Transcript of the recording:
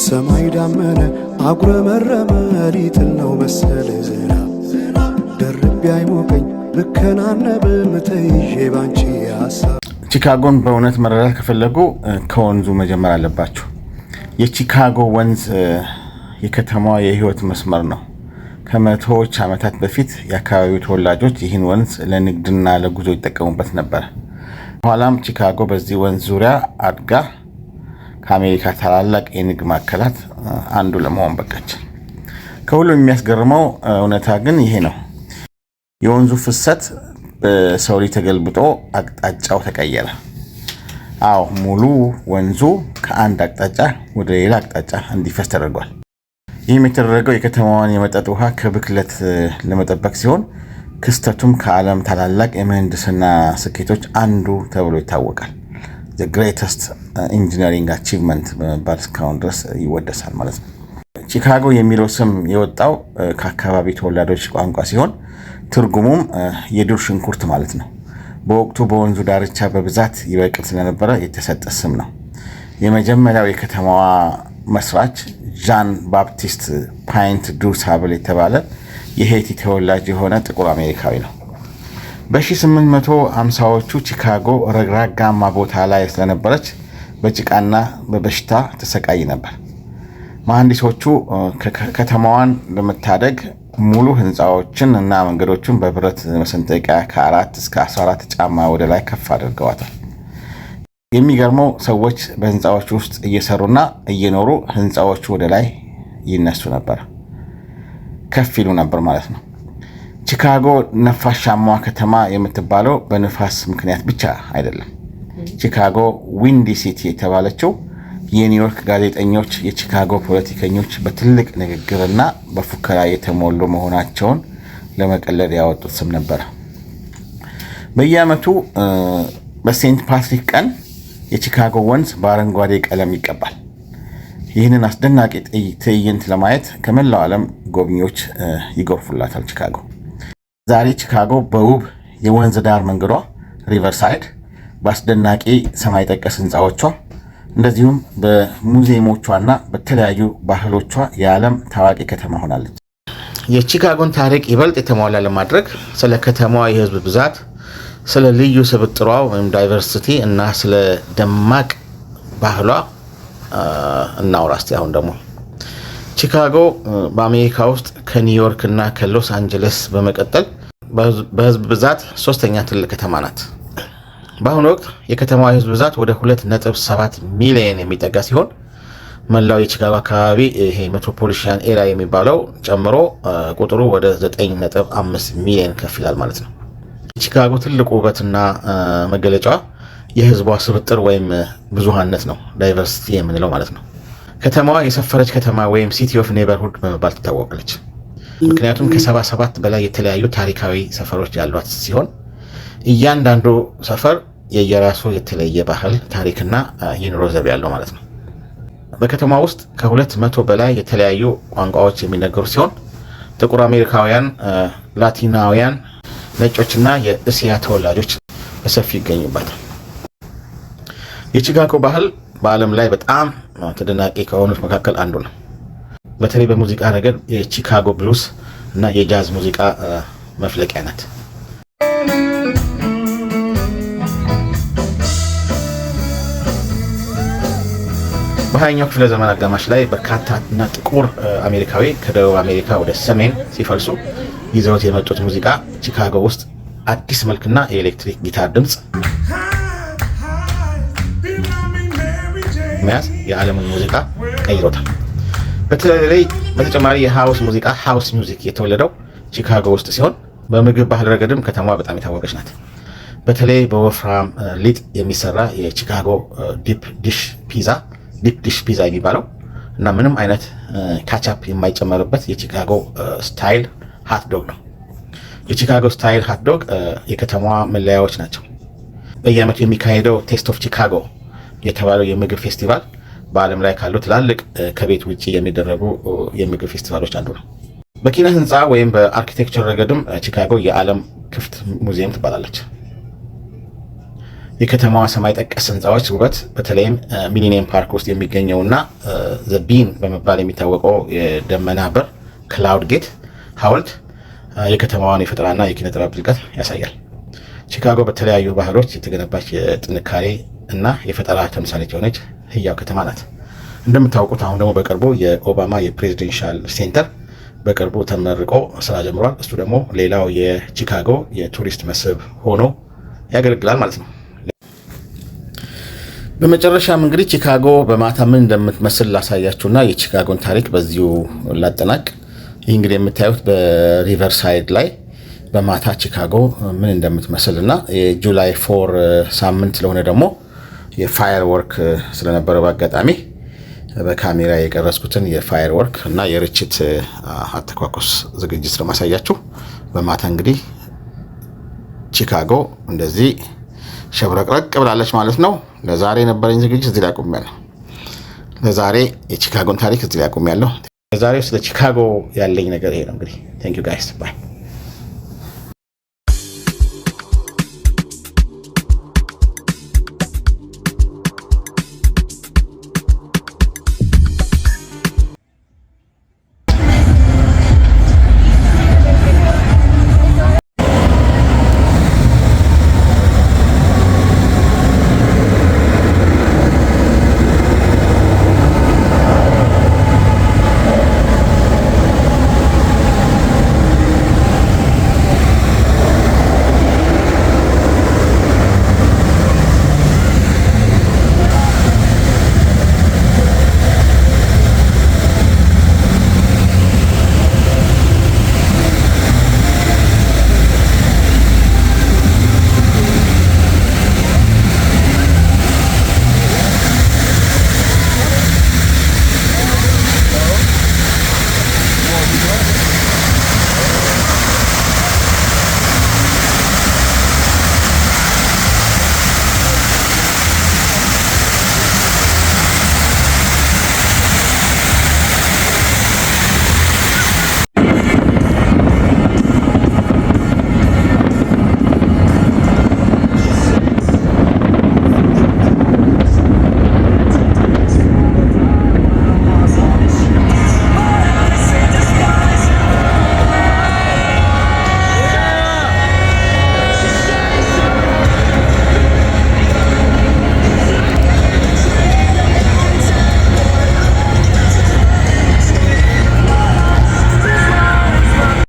ሰማይ ዳመነ አጉረመረመ ሊጥል ነው መሰለ ደርቤ አይሞቀኝ ልከናነብ ምትይዤ ባንቺ ሐሳብ። ቺካጎን በእውነት መረዳት ከፈለጉ ከወንዙ መጀመር አለባቸው። የቺካጎ ወንዝ የከተማዋ የህይወት መስመር ነው። ከመቶዎች ዓመታት በፊት የአካባቢው ተወላጆች ይህን ወንዝ ለንግድና ለጉዞ ይጠቀሙበት ነበር። በኋላም ቺካጎ በዚህ ወንዝ ዙሪያ አድጋ ከአሜሪካ ታላላቅ የንግድ ማዕከላት አንዱ ለመሆን በቃች። ከሁሉም የሚያስገርመው እውነታ ግን ይሄ ነው። የወንዙ ፍሰት በሰው ላይ ተገልብጦ አቅጣጫው ተቀየረ። አዎ ሙሉ ወንዙ ከአንድ አቅጣጫ ወደ ሌላ አቅጣጫ እንዲፈስ ተደርጓል። ይህም የተደረገው የከተማዋን የመጠጥ ውሃ ከብክለት ለመጠበቅ ሲሆን ክስተቱም ከዓለም ታላላቅ የምህንድስና ስኬቶች አንዱ ተብሎ ይታወቃል። the greatest engineering achievement በመባል እስካሁን ድረስ ይወደሳል ማለት ነው። ቺካጎ የሚለው ስም የወጣው ከአካባቢ ተወላጆች ቋንቋ ሲሆን ትርጉሙም የዱር ሽንኩርት ማለት ነው። በወቅቱ በወንዙ ዳርቻ በብዛት ይበቅል ስለነበረ የተሰጠ ስም ነው። የመጀመሪያው የከተማዋ መስራች ዣን ባፕቲስት ፓይንት ዱ ሳብል የተባለ የሄይቲ ተወላጅ የሆነ ጥቁር አሜሪካዊ ነው። በ1850ዎቹ ቺካጎ ረግራጋማ ቦታ ላይ ስለነበረች በጭቃና በበሽታ ተሰቃይ ነበር። መሐንዲሶቹ ከተማዋን ለመታደግ ሙሉ ህንፃዎችን እና መንገዶችን በብረት መሰንጠቂያ ከ4 እስከ 14 ጫማ ወደ ላይ ከፍ አድርገዋታል። የሚገርመው ሰዎች በህንፃዎች ውስጥ እየሰሩና እየኖሩ ህንፃዎቹ ወደ ላይ ይነሱ ነበር፣ ከፍ ይሉ ነበር ማለት ነው። ቺካጎ ነፋሻማዋ ከተማ የምትባለው በንፋስ ምክንያት ብቻ አይደለም። ቺካጎ ዊንዲ ሲቲ የተባለችው የኒውዮርክ ጋዜጠኞች የቺካጎ ፖለቲከኞች በትልቅ ንግግርና በፉከራ የተሞሉ መሆናቸውን ለመቀለድ ያወጡት ስም ነበር። በየዓመቱ በሴንት ፓትሪክ ቀን የቺካጎ ወንዝ በአረንጓዴ ቀለም ይቀባል። ይህንን አስደናቂ ትዕይንት ለማየት ከመላው ዓለም ጎብኚዎች ይጎርፉላታል። ቺካጎ ዛሬ ቺካጎ በውብ የወንዝ ዳር መንገዷ ሪቨርሳይድ፣ በአስደናቂ ሰማይ ጠቀስ ህንፃዎቿ እንደዚሁም በሙዚየሞቿና በተለያዩ ባህሎቿ የዓለም ታዋቂ ከተማ ሆናለች። የቺካጎን ታሪክ ይበልጥ የተሟላ ለማድረግ ስለ ከተማዋ የህዝብ ብዛት፣ ስለ ልዩ ስብጥሯ ወይም ዳይቨርሲቲ እና ስለ ደማቅ ባህሏ እናውራ እስቲ። አሁን ደግሞ ቺካጎ በአሜሪካ ውስጥ ከኒውዮርክ እና ከሎስ አንጀለስ በመቀጠል በህዝብ ብዛት ሶስተኛ ትልቅ ከተማ ናት። በአሁኑ ወቅት የከተማዋ የህዝብ ብዛት ወደ 2.7 ሚሊዮን የሚጠጋ ሲሆን መላው የቺካጎ አካባቢ ይሄ ሜትሮፖሊታን ኤሪያ የሚባለው ጨምሮ ቁጥሩ ወደ 9.5 ሚሊዮን ከፍ ይላል ማለት ነው። የቺካጎ ትልቁ ውበትና መገለጫዋ የህዝቧ ስብጥር ወይም ብዙሃነት ነው፣ ዳይቨርሲቲ የምንለው ማለት ነው። ከተማዋ የሰፈረች ከተማ ወይም ሲቲ ኦፍ ኔበርሁድ በመባል ትታወቃለች። ምክንያቱም ከ77 በላይ የተለያዩ ታሪካዊ ሰፈሮች ያሏት ሲሆን እያንዳንዱ ሰፈር የየራሱ የተለየ ባህል፣ ታሪክና የኑሮ ዘይቤ ያለው ማለት ነው። በከተማ ውስጥ ከ200 በላይ የተለያዩ ቋንቋዎች የሚነገሩ ሲሆን ጥቁር አሜሪካውያን፣ ላቲናውያን፣ ነጮችና የእስያ ተወላጆች በሰፊ ይገኙበታል። የቺካጎ ባህል በዓለም ላይ በጣም ተደናቂ ከሆኑት መካከል አንዱ ነው። በተለይ በሙዚቃ ረገድ የቺካጎ ብሉስ እና የጃዝ ሙዚቃ መፍለቂያ ናት። በ20ኛው ክፍለ ዘመን አጋማሽ ላይ በርካታ እና ጥቁር አሜሪካዊ ከደቡብ አሜሪካ ወደ ሰሜን ሲፈልሱ ይዘውት የመጡት ሙዚቃ ቺካጎ ውስጥ አዲስ መልክና የኤሌክትሪክ ጊታር ድምፅ መያዝ የዓለምን ሙዚቃ ቀይሮታል። በተጨማሪ የሃውስ ሙዚቃ ሃውስ ሚውዚክ የተወለደው ቺካጎ ውስጥ ሲሆን በምግብ ባህል ረገድም ከተማዋ በጣም የታወቀች ናት። በተለይ በወፍራም ሊጥ የሚሰራ የቺካጎ ዲፕ ዲሽ ፒዛ የሚባለው እና ምንም አይነት ካቻፕ የማይጨመርበት የቺካጎ ስታይል ሃትዶግ ነው። የቺካጎ ስታይል ሃትዶግ የከተማዋ መለያዎች ናቸው። በየዓመቱ የሚካሄደው ቴስት ኦፍ ቺካጎ የተባለው የምግብ ፌስቲቫል በዓለም ላይ ካሉ ትላልቅ ከቤት ውጭ የሚደረጉ የምግብ ፌስቲቫሎች አንዱ ነው። በኪነ ህንፃ ወይም በአርኪቴክቸር ረገድም ቺካጎ የዓለም ክፍት ሙዚየም ትባላለች። የከተማዋ ሰማይ ጠቀስ ህንፃዎች ውበት በተለይም ሚሊኒየም ፓርክ ውስጥ የሚገኘውና ዘቢን በመባል የሚታወቀው የደመና በር ክላውድ ጌት ሐውልት የከተማዋን የፈጠራና የኪነ ጥበብ ጥልቀት ያሳያል። ቺካጎ በተለያዩ ባህሎች የተገነባች የጥንካሬ እና የፈጠራ ተምሳሌት የሆነች ህያው ከተማ ናት። እንደምታውቁት አሁን ደግሞ በቅርቡ የኦባማ የፕሬዚደንሻል ሴንተር በቅርቡ ተመርቆ ስራ ጀምሯል። እሱ ደግሞ ሌላው የቺካጎ የቱሪስት መስህብ ሆኖ ያገለግላል ማለት ነው። በመጨረሻም እንግዲህ ቺካጎ በማታ ምን እንደምትመስል ላሳያችሁና የቺካጎን ታሪክ በዚሁ ላጠናቅ። ይህ እንግዲህ የምታዩት በሪቨር ሳይድ ላይ በማታ ቺካጎ ምን እንደምትመስልና የጁላይ 4 ሳምንት ስለሆነ ደግሞ የፋየር ወርክ ስለነበረው በአጋጣሚ በካሜራ የቀረጽኩትን የፋየር ወርክ እና የርችት አተኳኮስ ዝግጅት ለማሳያችሁ። በማታ እንግዲህ ቺካጎ እንደዚህ ሸብረቅረቅ ብላለች ማለት ነው። ለዛሬ የነበረኝ ዝግጅት እዚህ ላይ አቁሜያለሁ። ለዛሬ የቺካጎን ታሪክ እዚህ ላይ አቁሜያለሁ። ለዛሬው ስለ ቺካጎ ያለኝ ነገር ይሄ ነው። እንግዲህ ቴንክ ዩ ጋይስ ባይ